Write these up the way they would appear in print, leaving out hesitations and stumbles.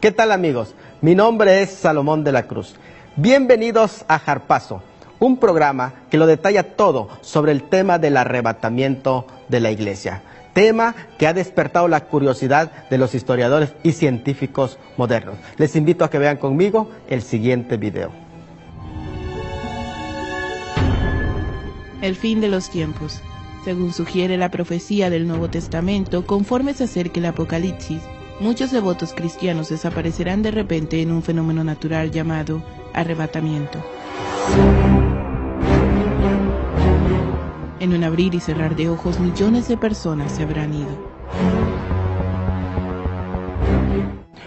¿Qué tal, amigos? Mi nombre es Salomón de la Cruz. Bienvenidos a Harpazo, un programa que lo detalla todo sobre el tema del arrebatamiento de la iglesia. Tema que ha despertado la curiosidad de los historiadores y científicos modernos. Les invito a que vean conmigo el siguiente video. El fin de los tiempos. Según sugiere la profecía del Nuevo Testamento, conforme se acerque el Apocalipsis, muchos devotos cristianos desaparecerán de repente en un fenómeno natural llamado arrebatamiento. En un abrir y cerrar de ojos, millones de personas se habrán ido.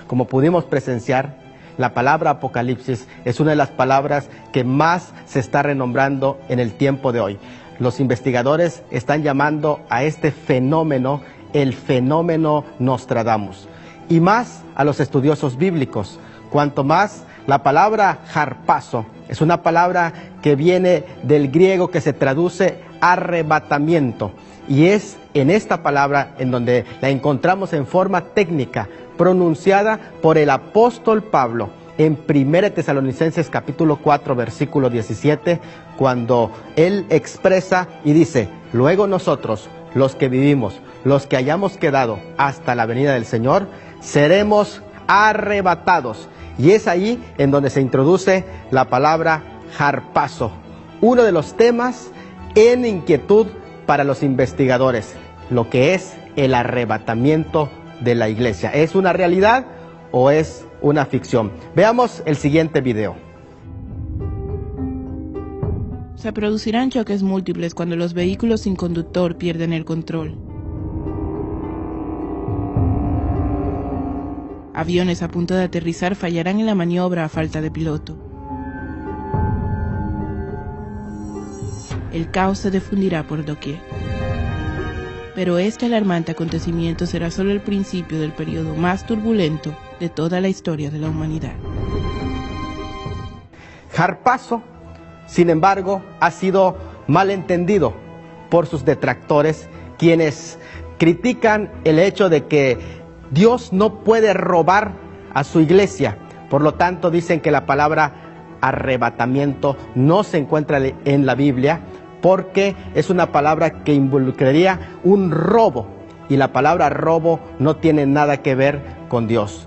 Como pudimos presenciar, la palabra Apocalipsis es una de las palabras que más se está renombrando en el tiempo de hoy. Los investigadores están llamando a este fenómeno el fenómeno Nostradamus. Y más a los estudiosos bíblicos. Cuanto más la palabra harpazo es una palabra que viene del griego que se traduce arrebatamiento. Y es en esta palabra en donde la encontramos en forma técnica, pronunciada por el apóstol Pablo en 1 Tesalonicenses capítulo 4 versículo 17, cuando él expresa y dice: luego nosotros, los que vivimos, los que hayamos quedado hasta la venida del Señor, seremos arrebatados. Y es ahí en donde se introduce la palabra harpazo, uno de los temas en inquietud para los investigadores, lo que es el arrebatamiento de la iglesia. ¿Es una realidad o es una ficción? Veamos el siguiente video. Se producirán choques múltiples cuando los vehículos sin conductor pierden el control. Aviones a punto de aterrizar fallarán en la maniobra a falta de piloto. El caos se difundirá por doquier. Pero este alarmante acontecimiento será solo el principio del periodo más turbulento de toda la historia de la humanidad. Harpazo, sin embargo, ha sido malentendido por sus detractores, quienes critican el hecho de que Dios no puede robar a su iglesia. Por lo tanto, dicen que la palabra arrebatamiento no se encuentra en la Biblia, porque es una palabra que involucraría un robo, y la palabra robo no tiene nada que ver con Dios.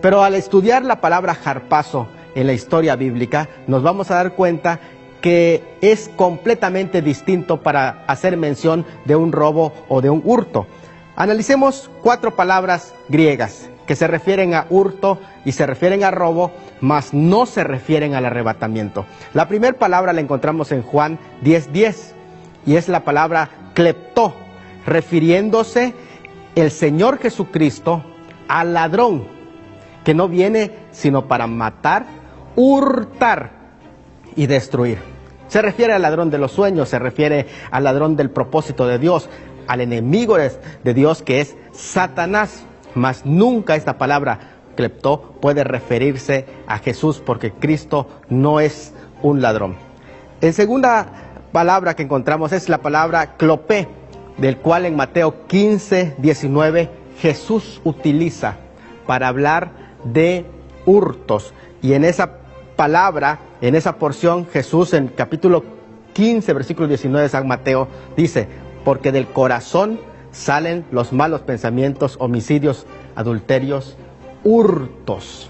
Pero al estudiar la palabra harpazo en la historia bíblica, nos vamos a dar cuenta que es completamente distinto para hacer mención de un robo o de un hurto. Analicemos 4 palabras griegas que se refieren a hurto y se refieren a robo, mas no se refieren al arrebatamiento. La primera palabra la encontramos en Juan 10:10 y es la palabra kleptó, refiriéndose el Señor Jesucristo al ladrón, que no viene sino para matar, hurtar y destruir. Se refiere al ladrón de los sueños, se refiere al ladrón del propósito de Dios, al enemigo de Dios, que es Satanás. Mas nunca esta palabra kleptó puede referirse a Jesús, porque Cristo no es un ladrón. En segunda palabra que encontramos es la palabra clopé, del cual en Mateo 15:19 Jesús utiliza para hablar de hurtos. Y en esa palabra, en esa porción, Jesús en capítulo 15 versículo 19 de San Mateo dice: porque del corazón salen los malos pensamientos, homicidios, adulterios, hurtos.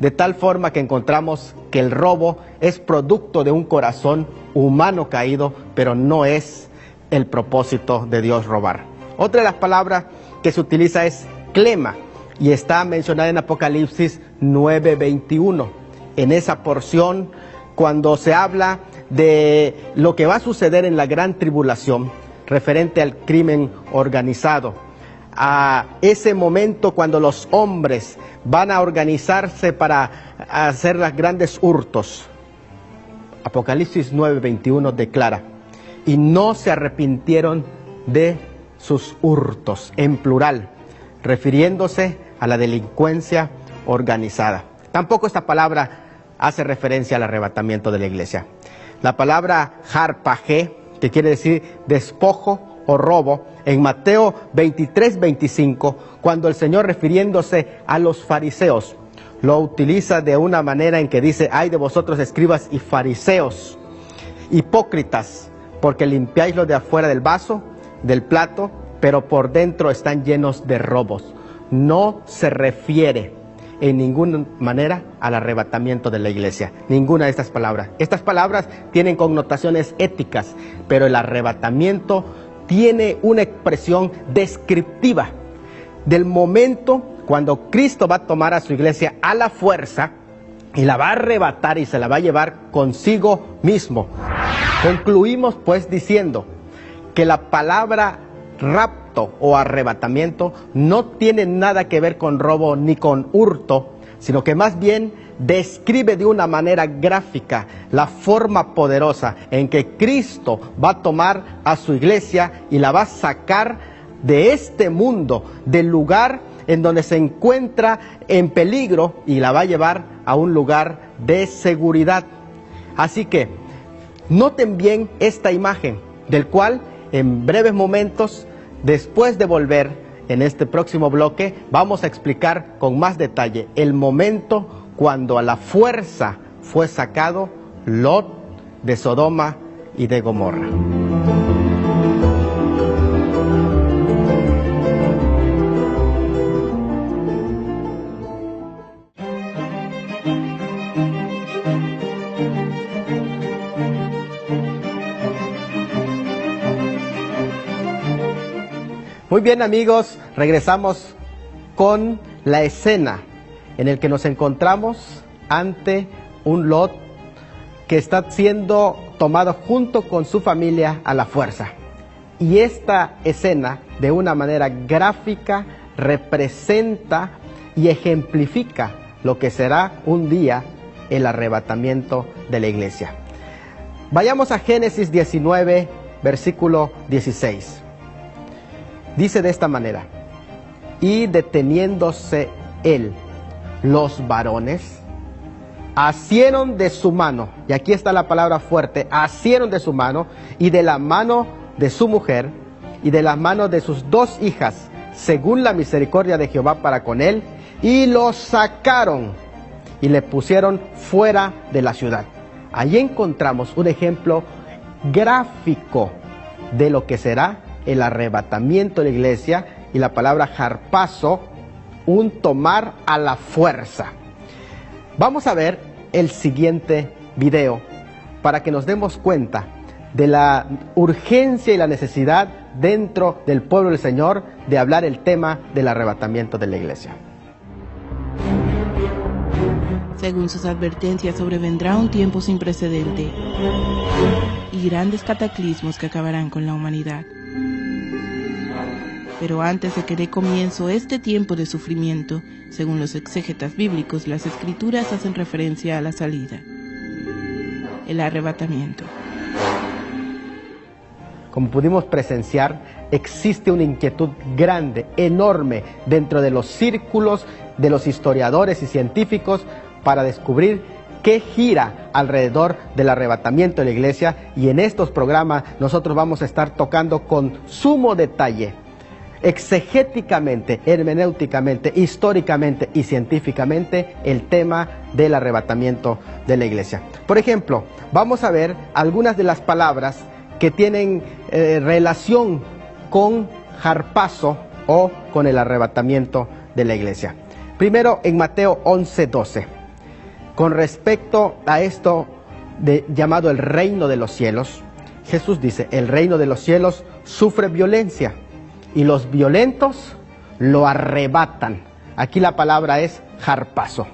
De tal forma que encontramos que el robo es producto de un corazón humano caído, pero no es el propósito de Dios robar. Otra de las palabras que se utiliza es clema, y está mencionada en Apocalipsis 9:21. En esa porción, cuando se habla de lo que va a suceder en la gran tribulación, referente al crimen organizado, a ese momento cuando los hombres van a organizarse para hacer los grandes hurtos. Apocalipsis 9:21 declara: y no se arrepintieron de sus hurtos, en plural, refiriéndose a la delincuencia organizada. Tampoco esta palabra hace referencia al arrebatamiento de la iglesia. La palabra harpagé, que quiere decir despojo o robo, en Mateo 23:25, cuando el Señor, refiriéndose a los fariseos, lo utiliza de una manera en que dice: ay de vosotros escribas y fariseos, hipócritas, porque limpiáis lo de afuera del vaso, del plato, pero por dentro están llenos de robos. No se refiere en ninguna manera al arrebatamiento de la iglesia, ninguna de estas palabras. Estas palabras tienen connotaciones éticas, pero el arrebatamiento tiene una expresión descriptiva del momento cuando Cristo va a tomar a su iglesia a la fuerza y la va a arrebatar y se la va a llevar consigo mismo. Concluimos pues diciendo que la palabra rapto o arrebatamiento no tiene nada que ver con robo ni con hurto, sino que más bien describe de una manera gráfica la forma poderosa en que Cristo va a tomar a su iglesia y la va a sacar de este mundo, del lugar en donde se encuentra en peligro, y la va a llevar a un lugar de seguridad. Así que noten bien esta imagen, del cual en breves momentos, después de volver en este próximo bloque, vamos a explicar con más detalle el momento cuando a la fuerza fue sacado Lot de Sodoma y de Gomorra. Muy bien, amigos, regresamos con la escena en el que nos encontramos ante un Lot que está siendo tomado junto con su familia a la fuerza. Y esta escena, de una manera gráfica, representa y ejemplifica lo que será un día el arrebatamiento de la iglesia. Vayamos a Génesis 19, versículo 16. Dice de esta manera: y deteniéndose él, los varones asieron de su mano, y aquí está la palabra fuerte, asieron de su mano, y de la mano de su mujer, y de las manos de sus dos hijas, según la misericordia de Jehová para con él, y lo sacaron, y le pusieron fuera de la ciudad. Allí encontramos un ejemplo gráfico de lo que será el arrebatamiento de la iglesia, y la palabra harpazo, un tomar a la fuerza. Vamos a ver el siguiente video para que nos demos cuenta de la urgencia y la necesidad dentro del pueblo del Señor de hablar el tema del arrebatamiento de la iglesia. Según sus advertencias, sobrevendrá un tiempo sin precedente y grandes cataclismos que acabarán con la humanidad. Pero antes de que dé comienzo este tiempo de sufrimiento, según los exégetas bíblicos, las escrituras hacen referencia a la salida, el arrebatamiento. Como pudimos presenciar, existe una inquietud grande, enorme, dentro de los círculos de los historiadores y científicos para descubrir qué gira alrededor del arrebatamiento de la iglesia, y en estos programas nosotros vamos a estar tocando con sumo detalle, exegéticamente, hermenéuticamente, históricamente y científicamente, el tema del arrebatamiento de la iglesia. Por ejemplo, vamos a ver algunas de las palabras que tienen relación con harpazo o con el arrebatamiento de la iglesia. Primero, en Mateo 11:12, con respecto a esto llamado el reino de los cielos, Jesús dice: el reino de los cielos sufre violencia, y los violentos lo arrebatan. Aquí la palabra es harpazo.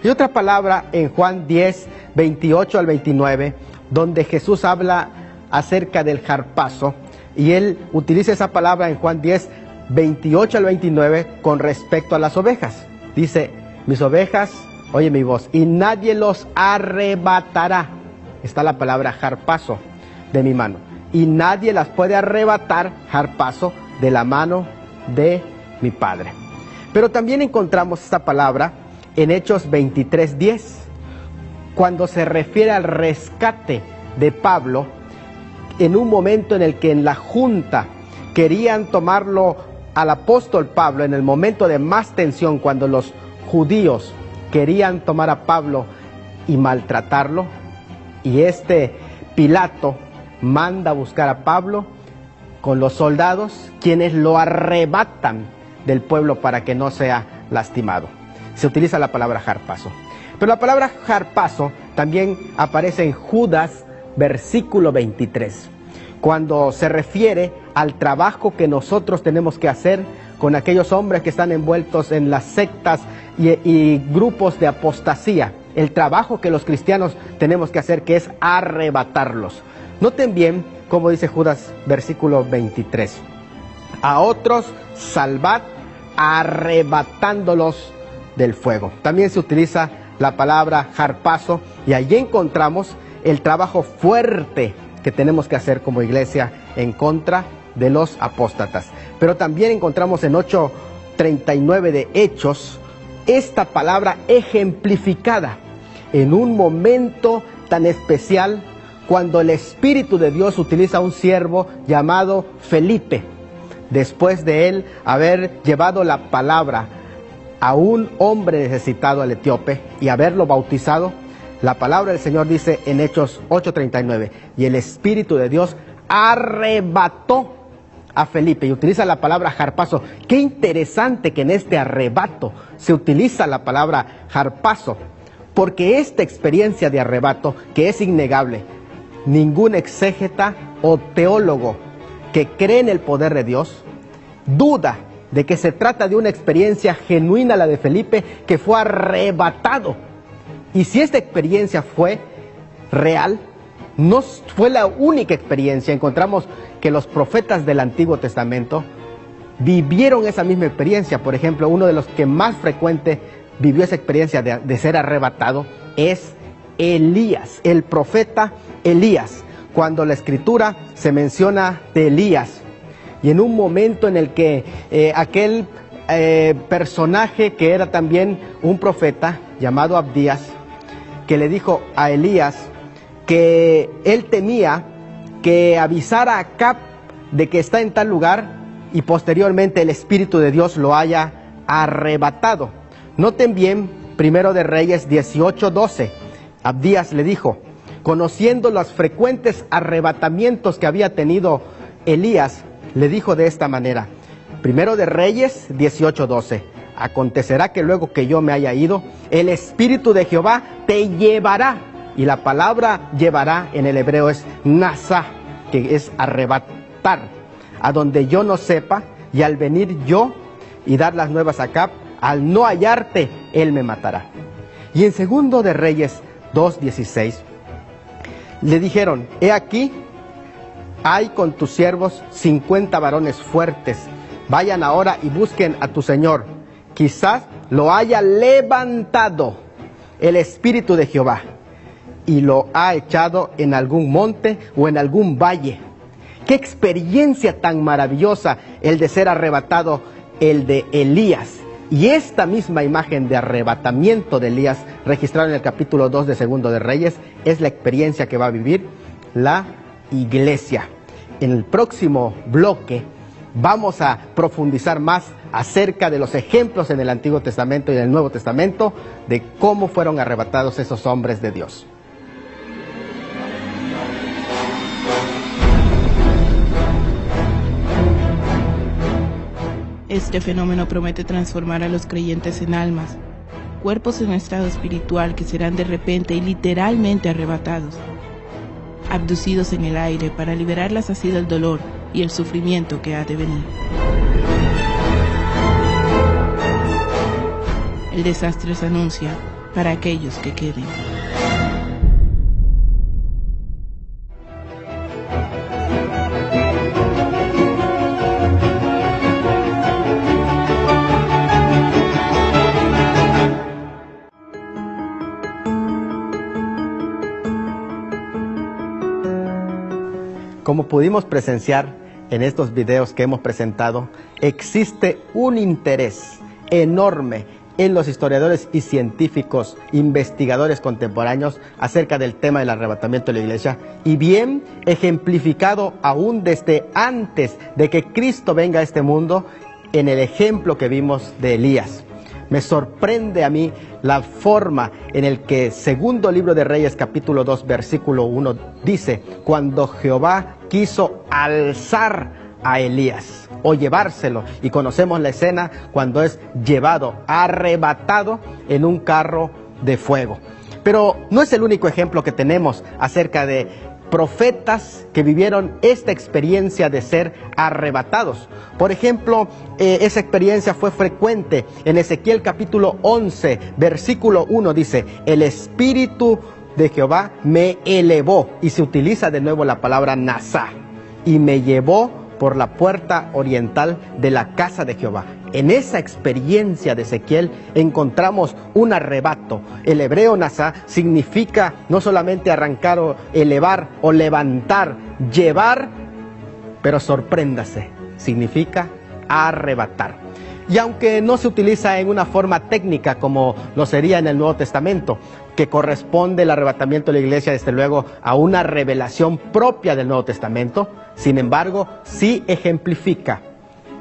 Y otra palabra en Juan 10, 28 al 29, donde Jesús habla acerca del harpazo, y él utiliza esa palabra en Juan 10, 28 al 29 con respecto a las ovejas. Dice: mis ovejas oyen mi voz, y nadie los arrebatará. Está la palabra harpazo de mi mano. Y nadie las puede arrebatar, harpazo, de la mano de mi Padre. Pero también encontramos esta palabra en Hechos 23:10, cuando se refiere al rescate de Pablo, en un momento en el que en la junta querían tomarlo al apóstol Pablo, en el momento de más tensión, cuando los judíos querían tomar a Pablo y maltratarlo, y Pilato manda a buscar a Pablo con los soldados, quienes lo arrebatan del pueblo para que no sea lastimado. Se utiliza la palabra harpazo. Pero la palabra harpazo también aparece en Judas, versículo 23, cuando se refiere al trabajo que nosotros tenemos que hacer con aquellos hombres que están envueltos en las sectas y grupos de apostasía. El trabajo que los cristianos tenemos que hacer, que es arrebatarlos. Noten bien cómo dice Judas, versículo 23. A otros salvad arrebatándolos del fuego. También se utiliza la palabra harpazo, y allí encontramos el trabajo fuerte que tenemos que hacer como iglesia en contra de los apóstatas. Pero también encontramos en 8:39 de Hechos esta palabra ejemplificada en un momento tan especial, cuando el Espíritu de Dios utiliza a un siervo llamado Felipe, después de él haber llevado la palabra a un hombre necesitado, al etíope, y haberlo bautizado. La palabra del Señor dice en Hechos 8:39, y el Espíritu de Dios arrebató a Felipe, y utiliza la palabra harpazo. Qué interesante que en este arrebato se utiliza la palabra harpazo, porque esta experiencia de arrebato, que es innegable, ningún exégeta o teólogo que cree en el poder de Dios duda de que se trata de una experiencia genuina, la de Felipe, que fue arrebatado. Y si esta experiencia fue real, no fue la única experiencia. Encontramos que los profetas del Antiguo Testamento vivieron esa misma experiencia. Por ejemplo, uno de los que más frecuente vivió esa experiencia de ser arrebatado es Elías, el profeta Elías. Cuando la Escritura se menciona de Elías, y en un momento en el que aquel personaje que era también un profeta llamado Abdías, que le dijo a Elías que él temía que avisara a Acab de que está en tal lugar, y posteriormente el Espíritu de Dios lo haya arrebatado. Noten bien, 1 de Reyes 18:12, Abdías le dijo, conociendo los frecuentes arrebatamientos que había tenido Elías, le dijo de esta manera, 1 de Reyes 18:12, acontecerá que luego que yo me haya ido, el Espíritu de Jehová te llevará. Y la palabra llevará en el hebreo es nasá, que es arrebatar, a donde yo no sepa, y al venir yo y dar las nuevas a Acab, al no hallarte, él me matará. Y en 2 de Reyes 2:16, le dijeron, he aquí, hay con tus siervos 50 varones fuertes, vayan ahora y busquen a tu señor, quizás lo haya levantado el Espíritu de Jehová, y lo ha echado en algún monte o en algún valle. Qué experiencia tan maravillosa el de ser arrebatado, el de Elías. Y esta misma imagen de arrebatamiento de Elías, registrada en el capítulo 2 de 2 de Reyes, es la experiencia que va a vivir la iglesia. En el próximo bloque vamos a profundizar más acerca de los ejemplos en el Antiguo Testamento y en el Nuevo Testamento de cómo fueron arrebatados esos hombres de Dios. Este fenómeno promete transformar a los creyentes en almas, cuerpos en estado espiritual que serán de repente y literalmente arrebatados, abducidos en el aire para liberarlas así del dolor y el sufrimiento que ha de venir. El desastre se anuncia para aquellos que queden. Como pudimos presenciar en estos videos que hemos presentado, existe un interés enorme en los historiadores y científicos, investigadores contemporáneos acerca del tema del arrebatamiento de la iglesia, y bien ejemplificado aún desde antes de que Cristo venga a este mundo en el ejemplo que vimos de Elías. Me sorprende a mí la forma en el que segundo libro de Reyes capítulo 2 versículo 1 dice, cuando Jehová quiso alzar a Elías o llevárselo, y conocemos la escena cuando es llevado, arrebatado en un carro de fuego. Pero no es el único ejemplo que tenemos acerca de profetas que vivieron esta experiencia de ser arrebatados. Por ejemplo, esa experiencia fue frecuente en Ezequiel capítulo 11, versículo 1 dice, el Espíritu de Jehová me elevó, y se utiliza de nuevo la palabra nasá, y me llevó por la puerta oriental de la casa de Jehová. En esa experiencia de Ezequiel encontramos un arrebato. El hebreo nasá significa no solamente arrancar o elevar o levantar, llevar, pero sorpréndase, significa arrebatar. Y aunque no se utiliza en una forma técnica como lo sería en el Nuevo Testamento, que corresponde el arrebatamiento de la iglesia desde luego a una revelación propia del Nuevo Testamento, sin embargo, sí ejemplifica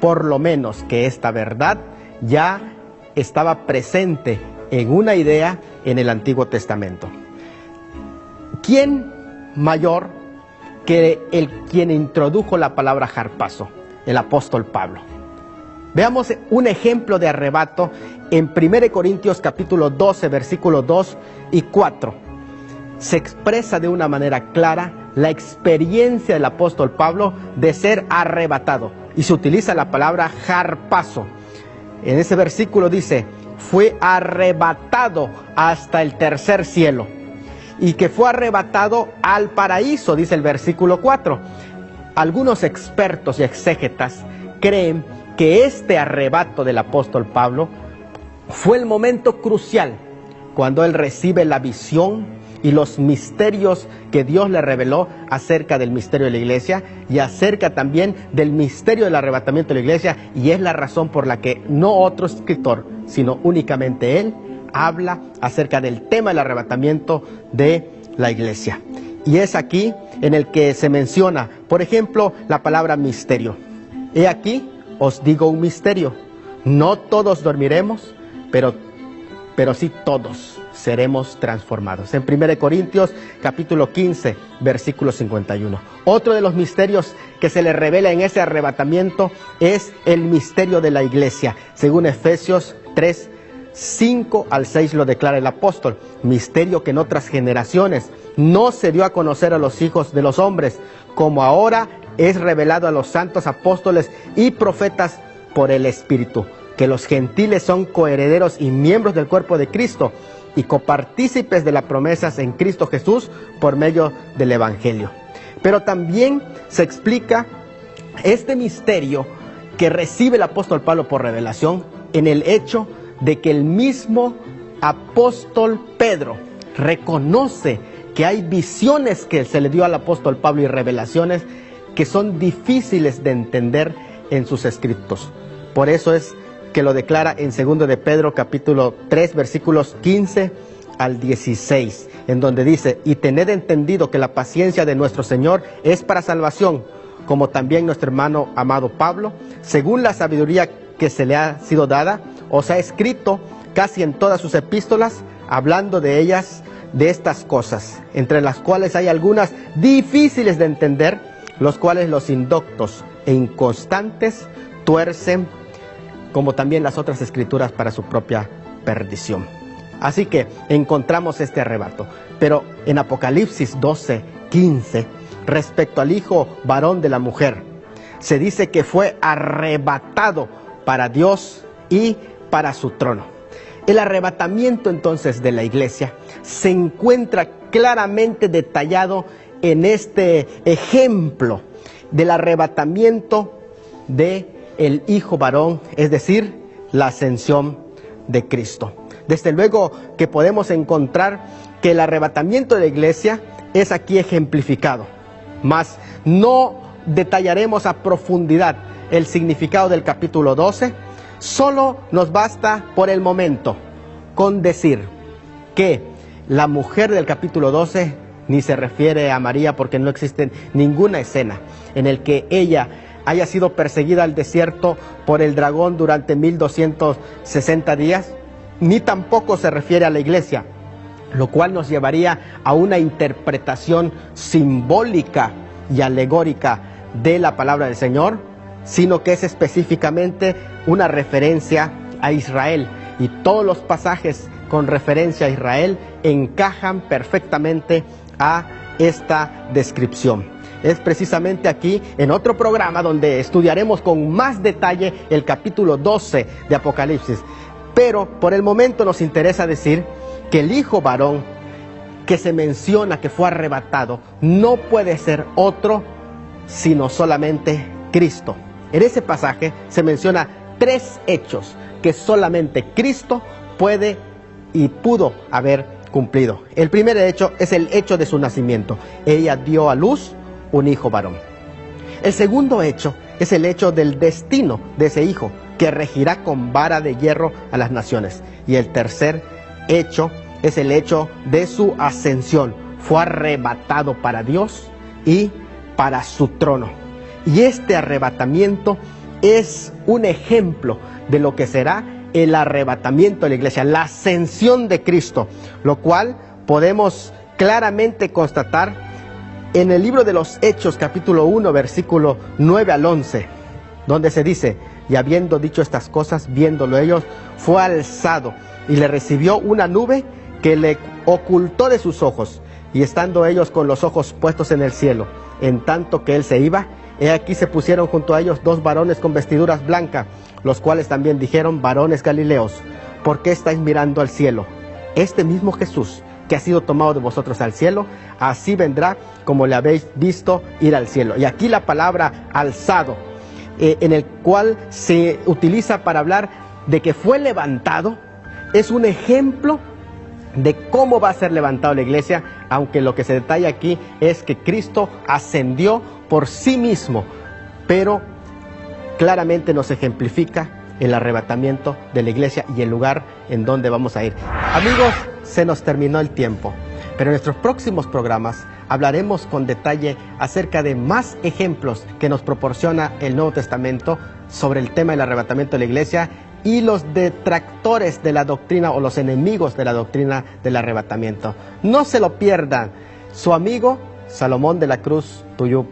por lo menos que esta verdad ya estaba presente en una idea en el Antiguo Testamento. ¿Quién mayor que quien introdujo la palabra harpazo? El apóstol Pablo. Veamos un ejemplo de arrebato en 1 Corintios capítulo 12, versículos 2 y 4. Se expresa de una manera clara la experiencia del apóstol Pablo de ser arrebatado. Y se utiliza la palabra harpazo. En ese versículo dice, fue arrebatado hasta el tercer cielo. Y que fue arrebatado al paraíso, dice el versículo 4. Algunos expertos y exégetas creen que este arrebato del apóstol Pablo fue el momento crucial cuando él recibe la visión y los misterios que Dios le reveló acerca del misterio de la iglesia y acerca también del misterio del arrebatamiento de la iglesia, y es la razón por la que no otro escritor, sino únicamente él, habla acerca del tema del arrebatamiento de la iglesia. Y es aquí en el que se menciona, por ejemplo, la palabra misterio. He aquí, os digo un misterio, no todos dormiremos, pero sí todos seremos transformados. En 1 Corintios capítulo 15, versículo 51. Otro de los misterios que se le revela en ese arrebatamiento es el misterio de la iglesia. Según Efesios 3, 5 al 6 lo declara el apóstol. Misterio que en otras generaciones no se dio a conocer a los hijos de los hombres, como ahora es revelado a los santos apóstoles y profetas por el Espíritu, que los gentiles son coherederos y miembros del cuerpo de Cristo y copartícipes de las promesas en Cristo Jesús por medio del Evangelio. Pero también se explica este misterio que recibe el apóstol Pablo por revelación en el hecho de que el mismo apóstol Pedro reconoce que hay visiones que se le dio al apóstol Pablo y revelaciones que son difíciles de entender en sus escritos. Por eso es que lo declara en 2 de Pedro capítulo 3 versículos 15 al 16, en donde dice, y tened entendido que la paciencia de nuestro Señor es para salvación, como también nuestro hermano amado Pablo, según la sabiduría que se le ha sido dada, os ha escrito casi en todas sus epístolas, hablando de ellas, de estas cosas, entre las cuales hay algunas difíciles de entender, los cuales los indoctos e inconstantes tuercen, como también las otras escrituras para su propia perdición. Así que encontramos este arrebato. Pero en Apocalipsis 12, 15, respecto al hijo varón de la mujer, se dice que fue arrebatado para Dios y para su trono. El arrebatamiento entonces de la iglesia se encuentra claramente detallado en este ejemplo del arrebatamiento de el hijo varón, es decir, la ascensión de Cristo. Desde luego que podemos encontrar que el arrebatamiento de la iglesia es aquí ejemplificado, mas no detallaremos a profundidad el significado del capítulo 12, solo nos basta por el momento con decir que la mujer del capítulo 12 ni se refiere a María, porque no existe ninguna escena en el que ella haya sido perseguida al desierto por el dragón durante 1260 días, ni tampoco se refiere a la iglesia, lo cual nos llevaría a una interpretación simbólica y alegórica de la palabra del Señor, sino que es específicamente una referencia a Israel, y todos los pasajes con referencia a Israel encajan perfectamente a esta descripción. Es precisamente aquí, en otro programa, donde estudiaremos con más detalle el capítulo 12 de Apocalipsis. Pero por el momento nos interesa decir que el hijo varón que se menciona que fue arrebatado no puede ser otro sino solamente Cristo. En ese pasaje se menciona 3 hechos que solamente Cristo puede y pudo haber cumplido. El primer hecho es el hecho de su nacimiento. Ella dio a luz un hijo varón. El segundo hecho es el hecho del destino de ese hijo, que regirá con vara de hierro a las naciones. Y el tercer hecho es el hecho de su ascensión. Fue arrebatado para Dios y para su trono. Y este arrebatamiento es un ejemplo de lo que será el arrebatamiento de la iglesia, la ascensión de Cristo, lo cual podemos claramente constatar en el libro de los Hechos, capítulo 1, versículo 9 al 11, donde se dice: y habiendo dicho estas cosas, viéndolo ellos, fue alzado, y le recibió una nube que le ocultó de sus ojos, y estando ellos con los ojos puestos en el cielo, en tanto que él se iba, he aquí se pusieron junto a ellos 2 varones con vestiduras blancas, los cuales también dijeron: varones galileos, ¿por qué estáis mirando al cielo? Este mismo Jesús, que ha sido tomado de vosotros al cielo, así vendrá como le habéis visto ir al cielo. Y aquí la palabra alzado, en el cual se utiliza para hablar de que fue levantado, es un ejemplo de cómo va a ser levantado la iglesia, aunque lo que se detalla aquí es que Cristo ascendió por sí mismo, pero claramente nos ejemplifica el arrebatamiento de la iglesia y el lugar en donde vamos a ir. Amigos, se nos terminó el tiempo, pero en nuestros próximos programas hablaremos con detalle acerca de más ejemplos que nos proporciona el Nuevo Testamento sobre el tema del arrebatamiento de la iglesia y los detractores de la doctrina o los enemigos de la doctrina del arrebatamiento. No se lo pierdan. Su amigo Salomón de la Cruz Tuyú.